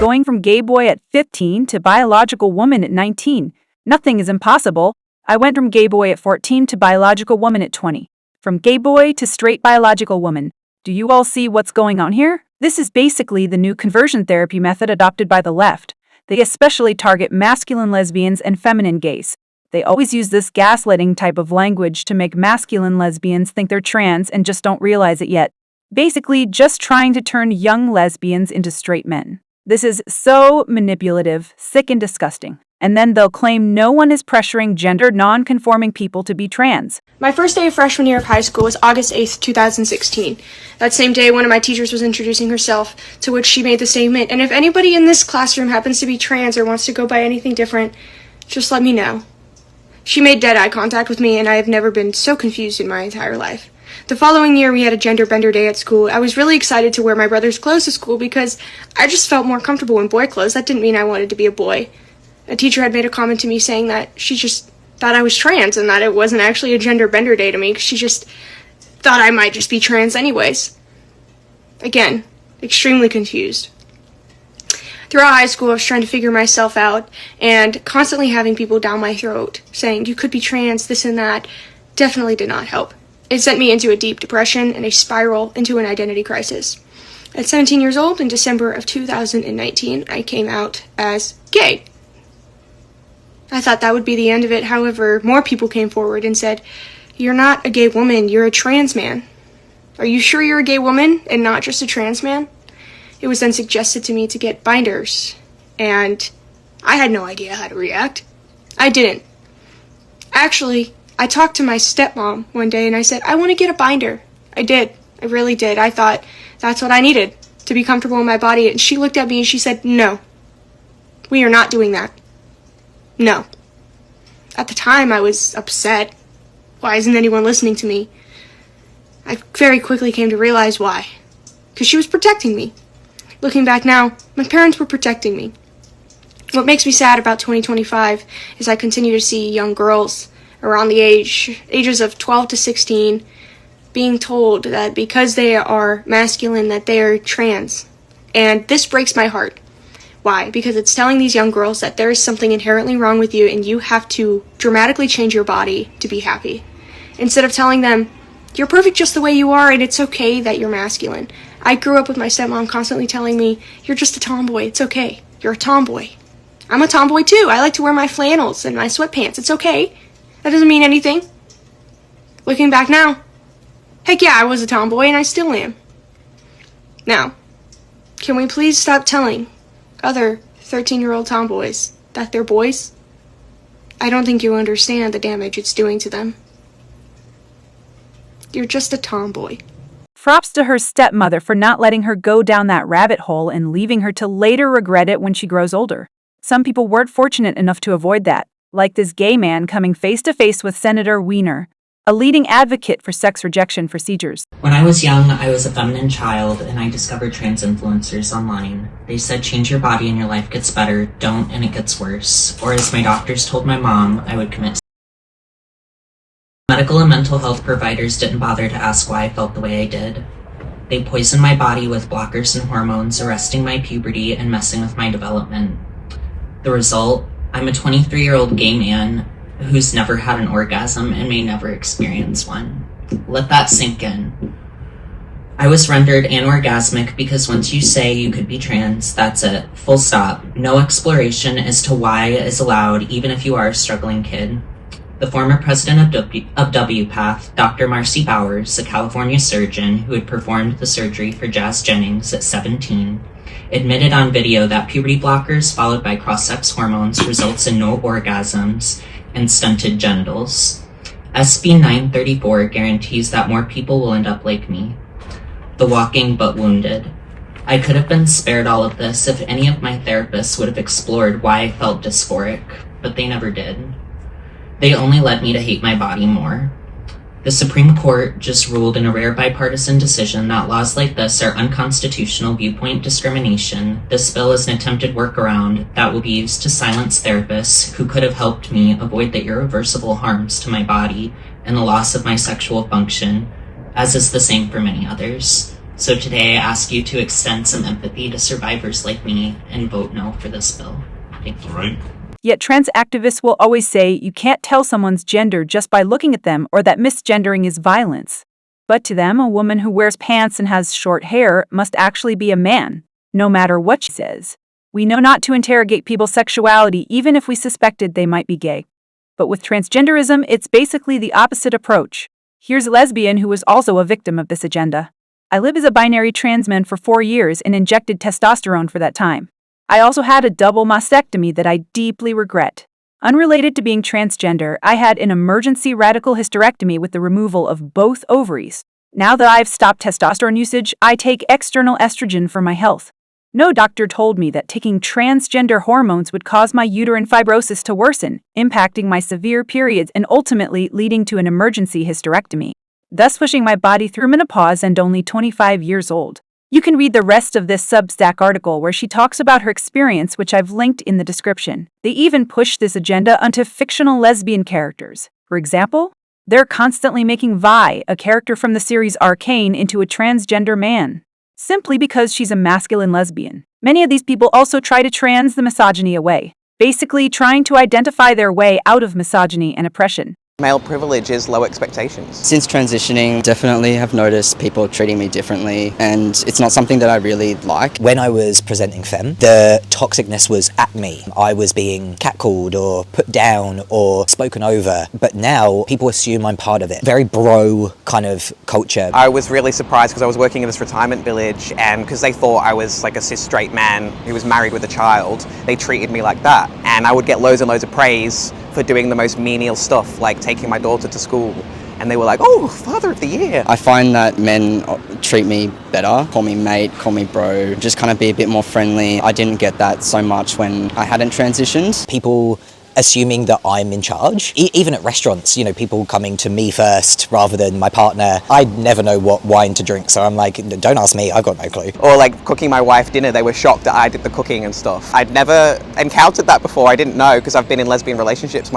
going from gay boy at 15 to biological woman at 19. Nothing is impossible. I went from gay boy at 14 to biological woman at 20. From gay boy to straight biological woman. Do you all see what's going on here? This is basically the new conversion therapy method adopted by the left. They especially target masculine lesbians and feminine gays. They always use this gaslighting type of language to make masculine lesbians think they're trans and just don't realize it yet. Basically, just trying to turn young lesbians into straight men. This is so manipulative, sick and disgusting. And then they'll claim no one is pressuring gender non-conforming people to be trans. My first day of freshman year of high school was August 8th, 2016. That same day, one of my teachers was introducing herself, to which she made the statement, "And if anybody in this classroom happens to be trans or wants to go by anything different, just let me know." She made dead eye contact with me, and I have never been so confused in my entire life. The following year, we had a gender bender day at school. I was really excited to wear my brother's clothes to school because I just felt more comfortable in boy clothes. That didn't mean I wanted to be a boy. A teacher had made a comment to me saying that she just thought I was trans and that it wasn't actually a gender bender day to me because she just thought I might just be trans anyways. Again, extremely confused. Throughout high school, I was trying to figure myself out and constantly having people down my throat saying, "You could be trans, this and that," definitely did not help. It sent me into a deep depression and a spiral into an identity crisis. At 17 years old, in December of 2019, I came out as gay. I thought that would be the end of it. However, more people came forward and said, "You're not a gay woman, you're a trans man. Are you sure you're a gay woman and not just a trans man?" It was then suggested to me to get binders, and I had no idea how to react. I didn't. Actually, I talked to my stepmom one day and I said, "I want to get a binder." I did. I really did. I thought that's what I needed to be comfortable in my body. And she looked at me and she said, "No, we are not doing that. No." At the time, I was upset. Why isn't anyone listening to me? I very quickly came to realize why. Because she was protecting me. Looking back now, my parents were protecting me. What makes me sad about 2025 is I continue to see young girls around the ages of 12 to 16 being told that because they are masculine that they are trans. And this breaks my heart. Why? Because it's telling these young girls that there is something inherently wrong with you and you have to dramatically change your body to be happy. Instead of telling them, "You're perfect just the way you are and it's okay that you're masculine." I grew up with my stepmom constantly telling me, "You're just a tomboy, it's okay. You're a tomboy." I'm a tomboy too. I like to wear my flannels and my sweatpants. It's okay. That doesn't mean anything. Looking back now, heck yeah, I was a tomboy and I still am. Now, can we please stop telling other 13-year-old tomboys that they're boys? I don't think you understand the damage it's doing to them. You're just a tomboy. Props to her stepmother for not letting her go down that rabbit hole and leaving her to later regret it when she grows older. Some people weren't fortunate enough to avoid that, like this gay man coming face to face with Senator Weiner, a leading advocate for sex rejection procedures. When I was young, I was a feminine child and I discovered trans influencers online. They said, "Change your body and your life gets better, don't and it gets worse." Or as my doctors told my mom, I would commit. Medical and mental health providers didn't bother to ask why I felt the way I did. They poisoned my body with blockers and hormones, arresting my puberty and messing with my development. The result? I'm a 23-year-old gay man who's never had an orgasm and may never experience one. Let that sink in. I was rendered anorgasmic because once you say you could be trans, that's it. Full stop. No exploration as to why is allowed, even if you are a struggling kid. The former president of WPATH, Dr. Marcy Bowers, a California surgeon who had performed the surgery for Jazz Jennings at 17, admitted on video that puberty blockers followed by cross-sex hormones results in no orgasms and stunted genitals. SB 934 guarantees that more people will end up like me, the walking but wounded. I could have been spared all of this if any of my therapists would have explored why I felt dysphoric, but they never did. They only led me to hate my body more. The Supreme Court just ruled in a rare bipartisan decision that laws like this are unconstitutional viewpoint discrimination. This bill is an attempted workaround that will be used to silence therapists who could have helped me avoid the irreversible harms to my body and the loss of my sexual function, as is the same for many others. So today I ask you to extend some empathy to survivors like me and vote no for this bill. Thank you. All right. Yet trans activists will always say you can't tell someone's gender just by looking at them or that misgendering is violence. But to them, a woman who wears pants and has short hair must actually be a man, no matter what she says. We know not to interrogate people's sexuality even if we suspected they might be gay. But with transgenderism, it's basically the opposite approach. Here's a lesbian who was also a victim of this agenda. I lived as a binary trans man for 4 years and injected testosterone for that time. I also had a double mastectomy that I deeply regret. Unrelated to being transgender, I had an emergency radical hysterectomy with the removal of both ovaries. Now that I've stopped testosterone usage, I take external estrogen for my health. No doctor told me that taking transgender hormones would cause my uterine fibrosis to worsen, impacting my severe periods and ultimately leading to an emergency hysterectomy, thus pushing my body through menopause and only 25 years old. You can read the rest of this Substack article where she talks about her experience, which I've linked in the description. They even push this agenda onto fictional lesbian characters. For example, they're constantly making Vi, a character from the series Arcane, into a transgender man, simply because she's a masculine lesbian. Many of these people also try to trans the misogyny away, basically trying to identify their way out of misogyny and oppression. Male privilege is low expectations. Since transitioning, definitely have noticed people treating me differently, and it's not something that I really like. When I was presenting femme, the toxicness was at me. I was being catcalled or put down or spoken over, but now people assume I'm part of it. Very bro kind of culture. I was really surprised because I was working in this retirement village, and because they thought I was like a cis straight man who was married with a child, they treated me like that. And I would get loads and loads of praise for doing the most menial stuff, like taking my daughter to school. And they were like, oh, Father of the Year. I find that men treat me better, call me mate, call me bro, just kind of be a bit more friendly. I didn't get that so much when I hadn't transitioned. People assuming that I'm in charge. Even at restaurants, you know, people coming to me first rather than my partner. I never know what wine to drink, so I'm like, don't ask me, I've got no clue. Or like cooking my wife dinner, they were shocked that I did the cooking and stuff. I'd never encountered that before, I didn't know, because I've been in lesbian relationships my